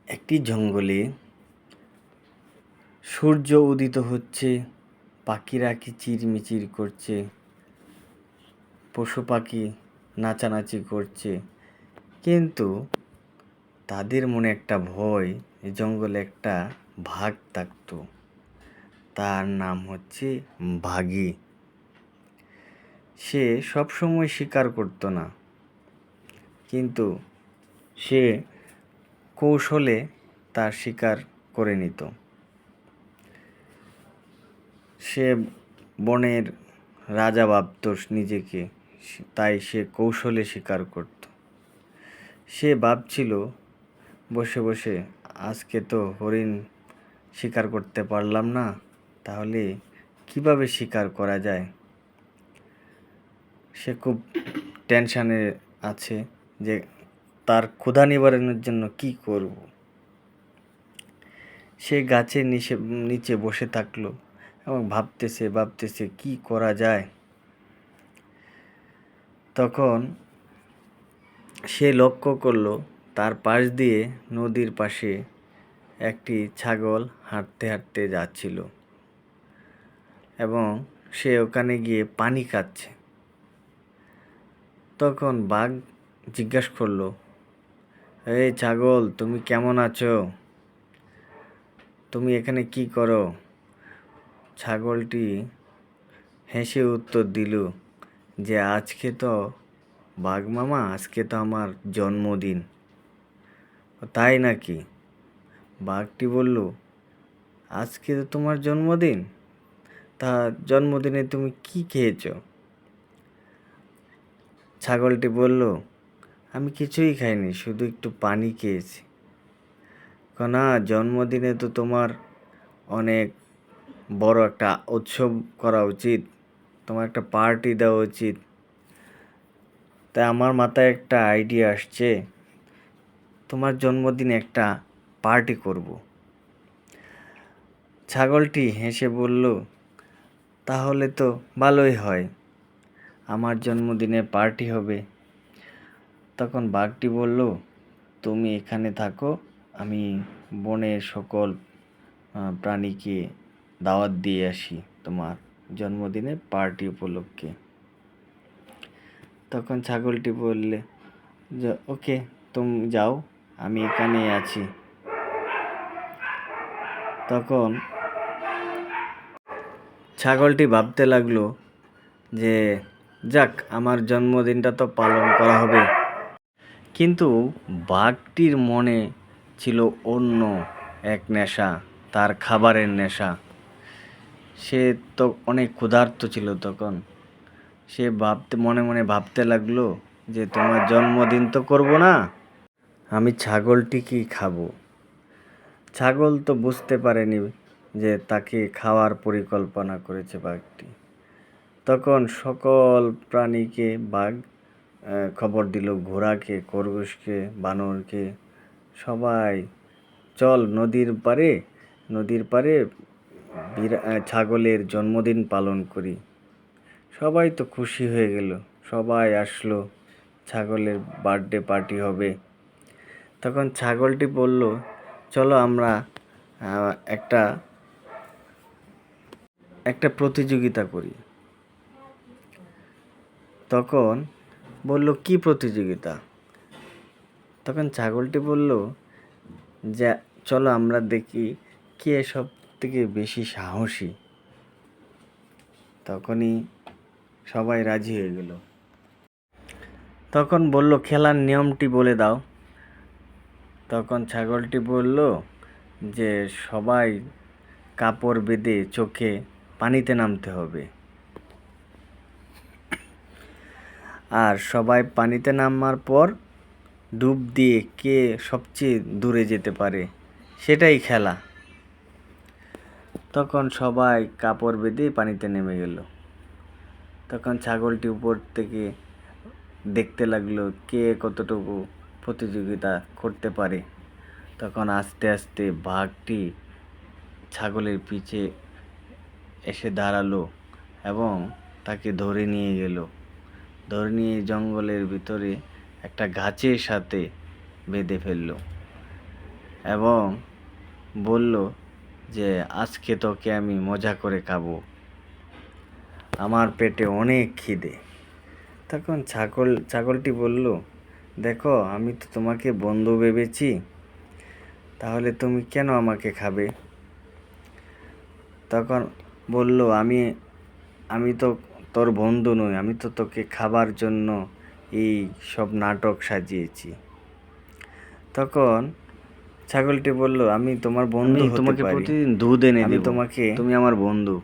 একটি জঙ্গলে সূর্য উদিত হচ্ছে, পাখিরা কিচিরমিচির করছে, পশু পাখি নাচানাচি করছে। কিন্তু তাদের মনে একটা ভয়, জঙ্গলে একটা বাঘ থাকতো। তার নাম হচ্ছে বাঘী। সে সবসময় শিকার করতো না, কিন্তু সে কৌশলে তার শিকার করে নিত। সে বনের রাজা ভাবত নিজেকে, তাই সে কৌশলে শিকার করত। সে ভাবছিল বসে বসে, আজকে তো হরিণ শিকার করতে পারলাম না, তাহলে কিভাবে শিকার করা যায়। সে খুব টেনশানে আছে যে তার ক্ষুধা নিবারণের জন্য কি করব। সে গাছের নিচে বসে থাকলো এবং ভাবতেছে কি করা যায়। তখন সে লক্ষ্য করলো তার পাশ দিয়ে নদীর পাশে একটি ছাগল হাঁটতে হাঁটতে যাচ্ছিল এবং সে ওখানে গিয়ে পানি খাচ্ছে। তখন বাঘ জিজ্ঞাসা করলো, এই ছাগল, তুমি কেমন আছো? তুমি এখানে কি করো? ছাগলটি হেসে উত্তর দিল যে আজকে তো বাঘ মামা, আজকে তো আমার জন্মদিন। তাই নাকি? বাঘটি বলল, আজকে তো তোমার জন্মদিন, তা জন্মদিনে তুমি কি খেয়েছো? ছাগলটি বলল, আমি কিছুই খাইনি, শুধু একটু পানি খেয়েছি। না, জন্মদিনে তো তোমার অনেক বড় একটা উৎসব করা উচিত, তোমার একটা পার্টি দেওয়া উচিত। তাই আমার মাথায় একটা আইডিয়া আসছে, তোমার জন্মদিনে একটা পার্টি করব। ছাগলটি হেসে বলল, তাহলে তো ভালোই হয়, আমার জন্মদিনে পার্টি হবে। তখন বাঘটি বলল, তুমি এখানে থাকো, আমি বনের সকল প্রাণীকে দাওয়াত দিয়ে আসি তোমার জন্মদিনে পার্টি উপলক্ষে। তখন ছাগলটি বললে যে ওকে, তুমি যাও, আমি এখানেই আছি। তখন ছাগলটি ভাবতে লাগলো যে যাক, আমার জন্মদিনটা তো পালন করা হবে। কিন্তু বাঘটির মনে ছিল অন্য এক নেশা, তার খাবারের নেশা। সে তো অনেক ক্ষুধার্ত ছিল। তখন সে মনে মনে ভাবতে লাগলো যে তোমার জন্মদিন তো করব না, আমি ছাগলটিকেই খাবো। ছাগল তো বুঝতে পারেনি যে তাকে খাওয়ার পরিকল্পনা করেছে বাঘটি। তখন সকল প্রাণীকে বাঘ খবর দিল, ঘোড়াকে, খরগোশকে, বানরকে, সবাই চল নদীর পাড়ে ছাগলের জন্মদিন পালন করি। সবাই তো খুশি হয়ে গেল, সবাই আসলো, ছাগলের বার্থডে পার্টি হবে। তখন ছাগলটি বলল, চলো আমরা একটা প্রতিযোগিতা করি। তখন বলল, কি প্রতিযোগিতা? তখন ছাগলটি বলল যে চলো আমরা দেখি কে সব থেকে বেশি সাহসী। তখনই সবাই রাজি হয়ে গেল। তখন বলল, খেলার নিয়মটি বলে দাও। তখন ছাগলটি বলল যে সবাই কাপড় বেঁধে চোখে পানিতে নামতে হবে, আর সবাই পানিতে নামার পর ডুব দিয়ে কে সবচেয়ে দূরে যেতে পারে সেটাই খেলা। তখন সবাই কাপড় বেঁধে পানিতে নেমে গেল। তখন ছাগলটি উপর থেকে দেখতে লাগলো কে কতটুকু প্রতিযোগিতা করতে পারে। তখন আস্তে আস্তে বাঘটি ছাগলের পিছে এসে দাঁড়ালো এবং তাকে ধরে নিয়ে গেল। ধরে নিয়ে জঙ্গলের ভিতরে একটা গাছের সাথে বেঁধে ফেললো। এবং বলল যে আজকে তোকে আমি মজা করে খাবো, আমার পেটে অনেক খিদে। তখন ছাগলটি বলল, দেখো আমি তো তোমাকে বন্ধু ভেবেছি, তাহলে তুমি কেন আমাকে খাবে? তখন বলল, আমি তো তোর বন্ধু নই, আমি তো তোকে খাবার জন্য এই সব নাটক সাজিয়েছি। তখন ছাগলটি বলল, আমি তোমার বন্ধু হতে তোমাকে পারি, প্রতিদিন দুধ এনে আমি দেব, তোমাকে তুমি আমার বন্ধু।